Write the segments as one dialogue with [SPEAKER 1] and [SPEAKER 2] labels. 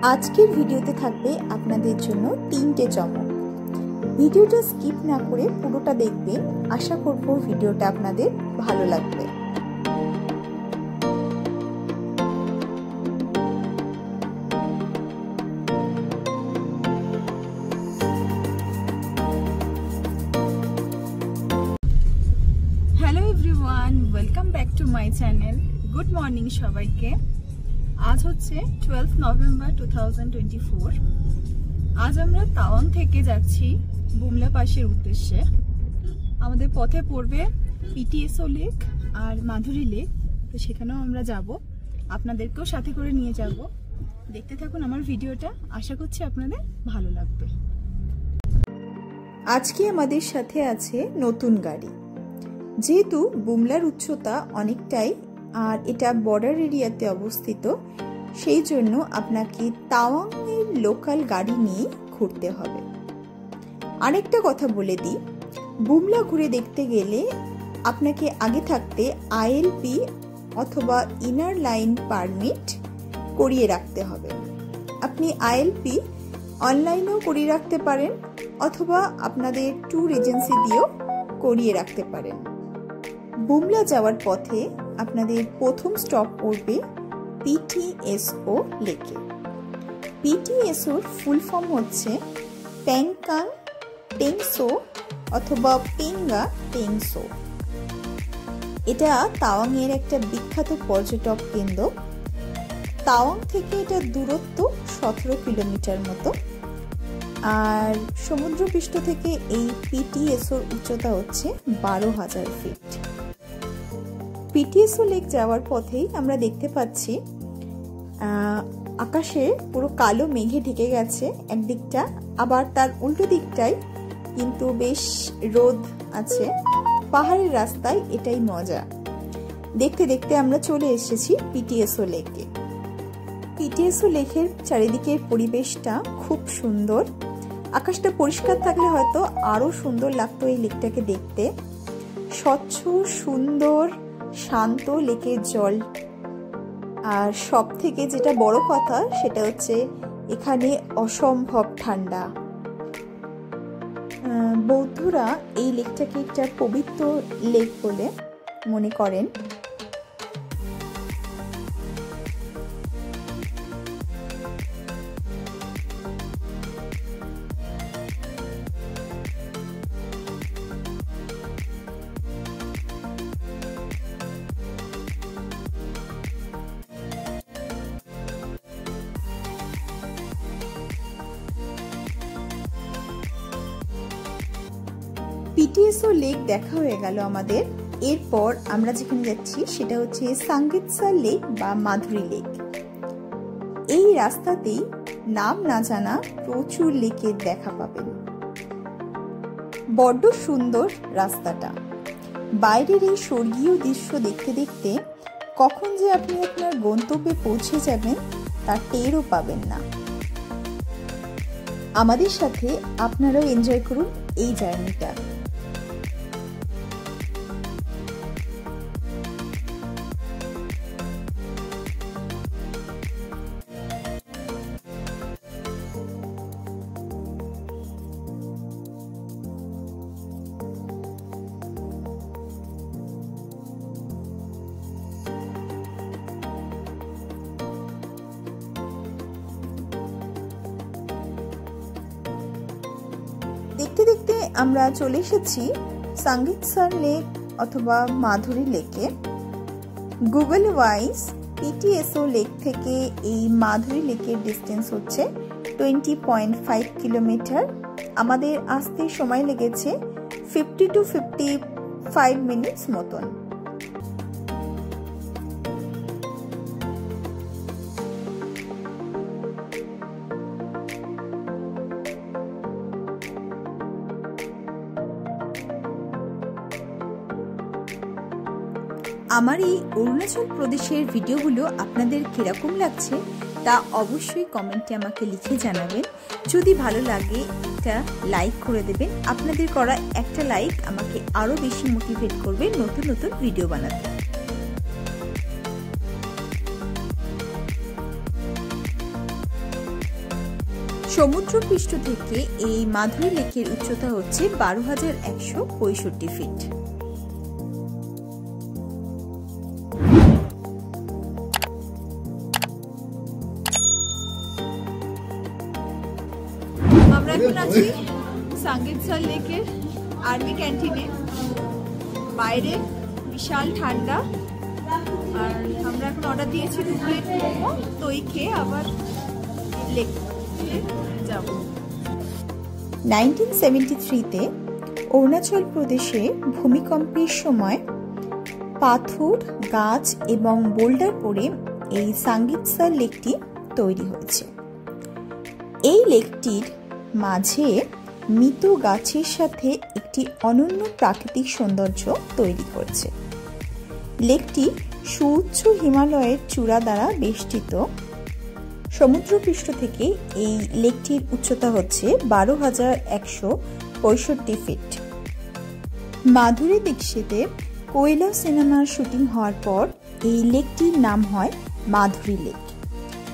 [SPEAKER 1] আজকের ভিডিওতে থাকবে আপনাদের জন্য 3টে চমক। ভিডিওটা স্কিপ না করে পুরোটা দেখবেন। আশা করব ভিডিওটা আপনাদের ভালো লাগবে। Hello everyone, welcome back to my channel. Good morning সবাইকে। আজ হচ্ছে 12 নভেম্বর 2024। আজ আমরা তাওয়াং থেকে যাচ্ছি বুমলা পাসের উদ্দেশ্যে। আমাদের পথে পড়বে পিটিএসও লেক আর মাধুরী লেক, তো সেখানেও আমরা যাব, আপনাদেরকেও সাথে করে নিয়ে যাব। দেখতে থাকুন আমার ভিডিওটা, আশা করছি আপনাদের ভালো লাগবে। আজকে আমাদের সাথে আছে নতুন গাড়ি। যেহেতু বুমলার উচ্চতা অনেকটাই আর এটা বর্ডার এরিয়াতে অবস্থিত, সেই জন্য আপনাকে তাওয়াংয়ের লোকাল গাড়ি নিয়ে ঘুরতে হবে। আরেকটা কথা বলে দিই, বুমলা ঘুরে দেখতে গেলে আপনাকে আগে থাকতে আইএলপি অথবা ইনার লাইন পারমিট করিয়ে রাখতে হবে। আপনি আইএলপি অনলাইনেও করিয়ে রাখতে পারেন অথবা আপনাদের ট্যুর এজেন্সি দিয়েও করিয়ে রাখতে পারেন। বুমলা যাওয়ার পথে আপনাদের প্রথম স্টপ পড়বে পিটিএসও লেকে। পিটিএসওর ফুল ফর্ম হচ্ছে প্যাংকাং টেংসো অথবা পেঙ্গা টেংসো। এটা তাওয়াংয়ের একটা বিখ্যাত পর্যটক কেন্দ্র। তাওয়াং থেকে এটা দূরত্ব 17 কিলোমিটার মতো, আর সমুদ্রপৃষ্ঠ থেকে এই পিটিএসওর উচ্চতা হচ্ছে 12,000 ফিট। পিটিএসও লেক যাওয়ার পথেই আমরা দেখতে পাচ্ছি আকাশে পুরো কালো মেঘে ঢেকে গেছে একদিকটা, আবার তার উল্টো দিকটাই কিন্তু বেশ রোদ আছে। পাহাড়ের রাস্তায় এটাই মজা। দেখতে দেখতে আমরা চলে এসেছি পিটিএসও লেকে। পিটিএসও লেকের চারিদিকের পরিবেশটা খুব সুন্দর। আকাশটা পরিষ্কার থাকলে হয়তো আরো সুন্দর লাগতো এই লেকটাকে দেখতে। স্বচ্ছ, সুন্দর, শান্ত লেকের জল। আর সব থেকে যেটা বড় কথা সেটা হচ্ছে এখানে অসম্ভব ঠান্ডা। বৌদ্ধরা এই লেকটাকে একটা পবিত্র লেক বলে মনে করেন। পিটিএসও লেক দেখা হয়ে গেল আমাদের। এরপর আমরা যেখানে যাচ্ছি সেটা হচ্ছে সাংগিতসার লেক বা মাধুরী লেক। এই রাস্তাতেই নাম না জানা প্রচুর লেকের দেখা পাবেন। বড্ড সুন্দর রাস্তাটা। বাইরের এই স্বর্গীয় দৃশ্য দেখতে দেখতে কখন যে আপনি আপনার গন্তব্যে পৌঁছে যাবেন তা টেরও পাবেন না। আমাদের সাথে আপনারাও এনজয় করুন এই জার্নিটা। দেখতে দেখতে আমরা চলে এসেছি সাংগিতসার লেক অথবা মাধুরী লেকে। গুগল ওয়াইজ পিটিএসও লেক থেকে এই মাধুরী লেকের ডিস্টেন্স হচ্ছে 20.5 কিলোমিটার। আমাদের আসতে সময় লেগেছে 50 to 55 মিনিটস মতন। আমার এই অরুণাচল প্রদেশের ভিডিওগুলো আপনাদের কিরকম লাগছে তা অবশ্যই কমেন্টে আমাকে লিখে জানাবেন। যদি ভালো লাগে একটা লাইক করে দেবেন। আপনাদের করা একটা লাইক আমাকে আরো বেশি মোটিভেট করবে নতুন নতুন ভিডিও বানাতে। সমুদ্রপৃষ্ঠ থেকে এই মাধুরী লেকের উচ্চতা হচ্ছে 12,165 ফিট। আমরা এখন আছি সাঙ্গীতসর লেকের আর্মি ক্যান্টিনে। বাইরে বিশাল ঠান্ডা, আর আমরা এখন অর্ডার দিয়েছি 2 প্লেট মোমো। তো এই খেয়ে আবার লেকে যাব। 1973-তে অরুণাচল প্রদেশে ভূমিকম্পের সময় পাথর, গাছ এবং বোল্ডার পড়ে এই সাঙ্গীতসর লেকটি তৈরি হয়েছে। এই লেকটির মাঝে মৃত গাছের সাথে একটি অনন্য প্রাকৃতিক সৌন্দর্য তৈরি করেছে। লেকটি সুউচ্চ হিমালয়ের চূড়া দ্বারা বেষ্টিত। সমুদ্রপৃষ্ঠ থেকে এই লেকটির উচ্চতা হচ্ছে 12,165 ফিট। মাধুরী দীক্ষিতের কোয়েলা সিনেমার শুটিং হওয়ার পর এই লেকটির নাম হয় মাধুরী লেক।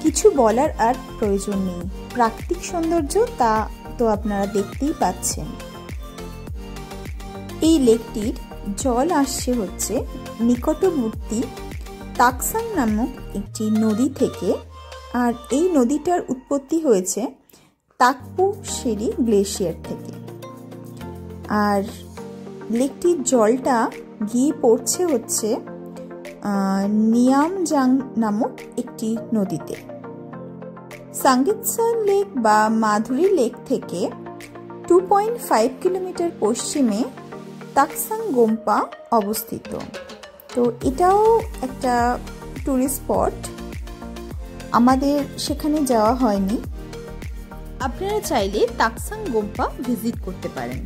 [SPEAKER 1] কিছু বলার আর প্রয়োজন নেই, প্রাকৃতিক সৌন্দর্য তা তো আপনারা দেখতেই পাচ্ছেন। এই লেকটির জল আসছে হচ্ছে নিকটবর্তী তাকসাং নামক একটি নদী থেকে, আর এই নদীটার উৎপত্তি হয়েছে তাকপু সেরি গ্লেশিয়ার থেকে। আর লেকটির জলটা গিয়ে পড়ছে হচ্ছে নিয়ামজাং নামক একটি নদীতে। সাঙ্গীতসর লেক বা মাধুরী লেক থেকে 2.5 কিলোমিটার পশ্চিমে তাকসাং গোম্পা অবস্থিত। তো এটাও একটা টুরিস্ট স্পট, আমাদের সেখানে যাওয়া হয়নি। আপনারা চাইলে তাকসাং গোম্পা ভিজিট করতে পারেন।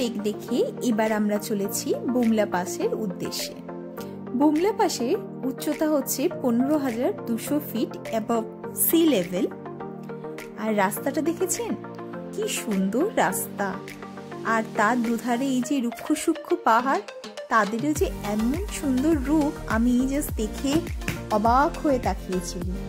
[SPEAKER 1] লেক দেখে এবার আমরা চলেছি বুমলা পাসের উদ্দেশ্যে। বুমলা পাসের উচ্চতা হচ্ছে 15,200 ফিট অ্যাবভ সি লেভেল। আর রাস্তাটা দেখেছেন কি সুন্দর রাস্তা, আর তার দুধারে এই যে রুক্ষ সূক্ষ্ম পাহাড়, তাদেরও যে এমন সুন্দর রূপ আমি জাস্ট দেখে অবাক হয়ে তাকিয়েছিলাম।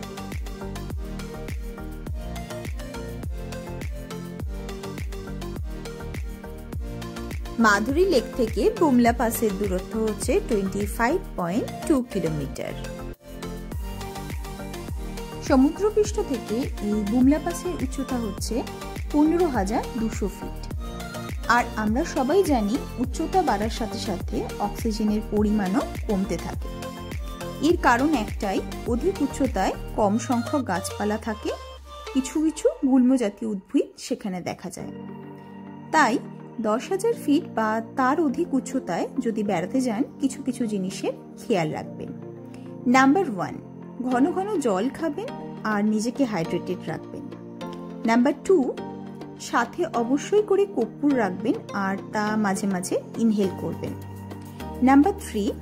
[SPEAKER 1] মাধুরী লেক থেকে বুমলা পাসের দূরত্ব হচ্ছে 25.2 কিলোমিটার। সমুদ্রপৃষ্ঠ থেকে এই বুমলা পাসের উচ্চতা হচ্ছে 15,200 ফিট। আর আমরা সবাই জানি উচ্চতা বাড়ার সাথে সাথে অক্সিজেনের পরিমাণও কমতে থাকে। এর কারণ একটাই, অধিক উচ্চতায় কম সংখ্যক গাছপালা থাকে, কিছু কিছু গুল্ম জাতীয় উদ্ভিদ সেখানে দেখা যায়। তাই 10,000 ফিট বা তার অধিক উচ্চতায় যদি বেড়াতে যান, কিছু কিছু জিনিসের খেয়াল রাখবেন। নাম্বার 1, ঘন ঘন জল খাবেন আর নিজেকে হাইড্রেটেড রাখবেন। নাম্বার 2, সাথে অবশ্যই করে কর্পূর রাখবেন আর তা মাঝে মাঝে ইনহেল করবেন। নাম্বার 3,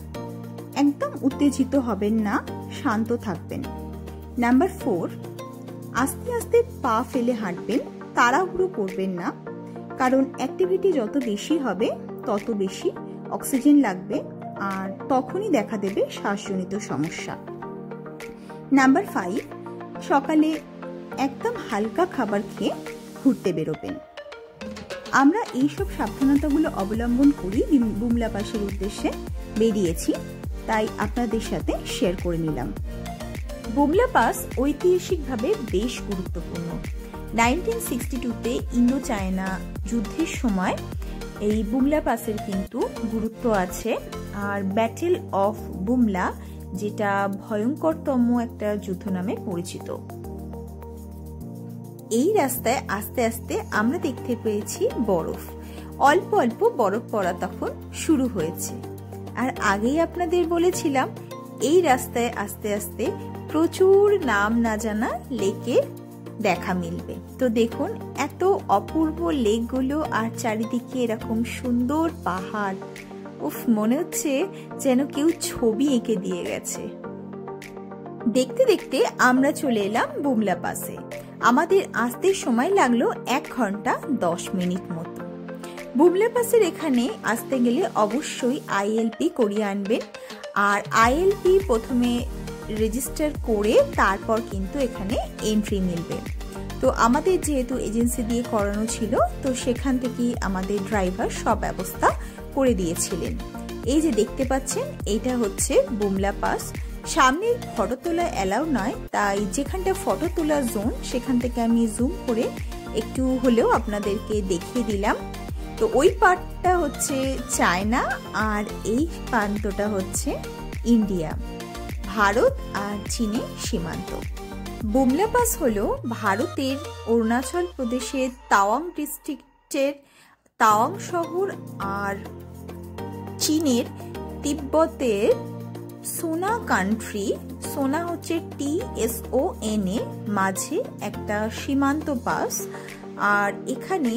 [SPEAKER 1] একদম উত্তেজিত হবেন না, শান্ত থাকবেন। নাম্বার 4, আস্তে আস্তে পা ফেলে হাঁটবেন, তাড়াহুড়ো করবেন না, কারণ অ্যাক্টিভিটি যত বেশি হবে তত বেশি অক্সিজেন লাগবে আর তখনই দেখা দেবে শ্বাসজনিত সমস্যা। নাম্বার 5, সকালে একদম হালকা খাবার খেয়ে ঘুরতে বেরোবেন। আমরা এইসব সাবধানতাগুলো অবলম্বন করি বুমলা পাসের উদ্দেশ্যে বেরিয়েছি, তাই আপনাদের সাথে শেয়ার করে নিলাম। বুমলা পাস ঐতিহাসিকভাবে বেশ গুরুত্বপূর্ণ। 1962-তে ইন্দো চায়না যুদ্ধের সময় এই বুমলা পাসের কিন্তু গুরুত্ব আছে। আর ব্যাটেল অফ বুমলা, যেটা ভয়ঙ্করতম একটা যুদ্ধ নামে পরিচিত। এই রাস্তায় আস্তে আস্তে আমরা দেখতে পেয়েছি বরফ, অল্প অল্প বরফ পড়া তখন শুরু হয়েছে। আর আগেই আপনাদের বলেছিলাম এই রাস্তায় আস্তে আস্তে প্রচুর নাম না জানা লেকের দেখা মিলবে। তো দেখুন এত অপূর্ব লেকগুলো আর চারিদিকে এরকম সুন্দর পাহাড়, উফ মনে হচ্ছে যেন কেউ ছবি এঁকে দিয়ে গেছে। দেখতে দেখতে আমরা চলে এলাম বুমলা পাসে। আমাদের আসতে সময় লাগলো 1 ঘন্টা 10 মিনিট মতো। বুমলা পাসের এখানে আসতে গেলে অবশ্যই ILP করিয়ে আনবেন, আর ILP প্রথমে রেজিস্টার করে তারপর কিন্তু এখানে এন্ট্রি মিলবে। তো আমাদের যেহেতু এজেন্সি দিয়ে করানো ছিল, তো সেখান থেকেই আমাদের ড্রাইভার সব ব্যবস্থা করে দিয়েছিলেন। এই যে দেখতে পাচ্ছেন এইটা হচ্ছে বুমলা পাস। সামনে ফটো তোলা অ্যালাউ নয়, তাই যেখানটা ফটো তোলা জোন সেখান থেকে আমি জুম করে একটু হলেও আপনাদেরকে দেখিয়ে দিলাম। তো ওই পার্টটা হচ্ছে চায়না আর এই প্রান্তটা হচ্ছে ইন্ডিয়া, ভারত আর চীনের সীমান্ত। বুমলা পাস হলো ভারতের অরুণাচল প্রদেশের তাওয়াং ডিস্ট্রিক্টের তাওয়াং শহর আর চীনের তিব্বতের সোনা কান্ট্রি, সোনা হচ্ছে TSONA মাঝে একটা সীমান্ত পাস। আর এখানে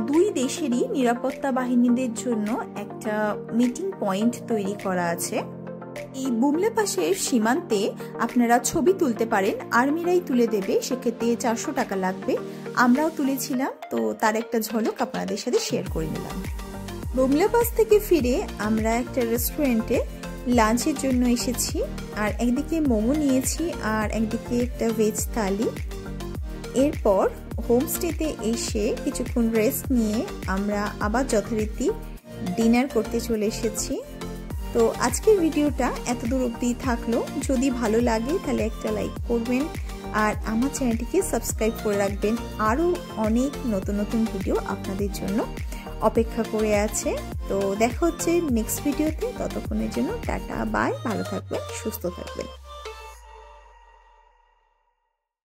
[SPEAKER 1] 2 দেশেরই নিরাপত্তা বাহিনীদের জন্য একটা মিটিং পয়েন্ট তৈরি করা আছে। এই বুমলা পাসের সীমান্তে আপনারা ছবি তুলতে পারেন, আর্মিরাই তুলে দেবে, সেক্ষেত্রে 400 টাকা লাগবে। আমরাও তুলেছিলাম, তো তার একটা ঝলক আপনাদের সাথে শেয়ার করে নিলাম। বুমলা পাস থেকে ফিরে আমরা একটা রেস্টুরেন্টে লাঞ্চের জন্য এসেছি, আর একদিকে মোমো নিয়েছি আর একদিকে একটা ভেজ থালি। এরপর হোমস্টেতে এসে কিছুক্ষণ রেস্ট নিয়ে আমরা আবার যথারীতি ডিনার করতে চলে এসেছি। তো আজকের ভিডিওটা এত দূর অবধি থাকলো। যদি ভালো লাগে তাহলে একটা লাইক করবেন আর আমার চ্যানেলটিকে সাবস্ক্রাইব করে রাখবেন। আরও অনেক নতুন নতুন ভিডিও আপনাদের জন্য অপেক্ষা করে আছে। তো দেখা হচ্ছে নেক্সট ভিডিওতে। ততক্ষণের জন্য টাটা বাই, ভালো থাকবেন, সুস্থ থাকবেন।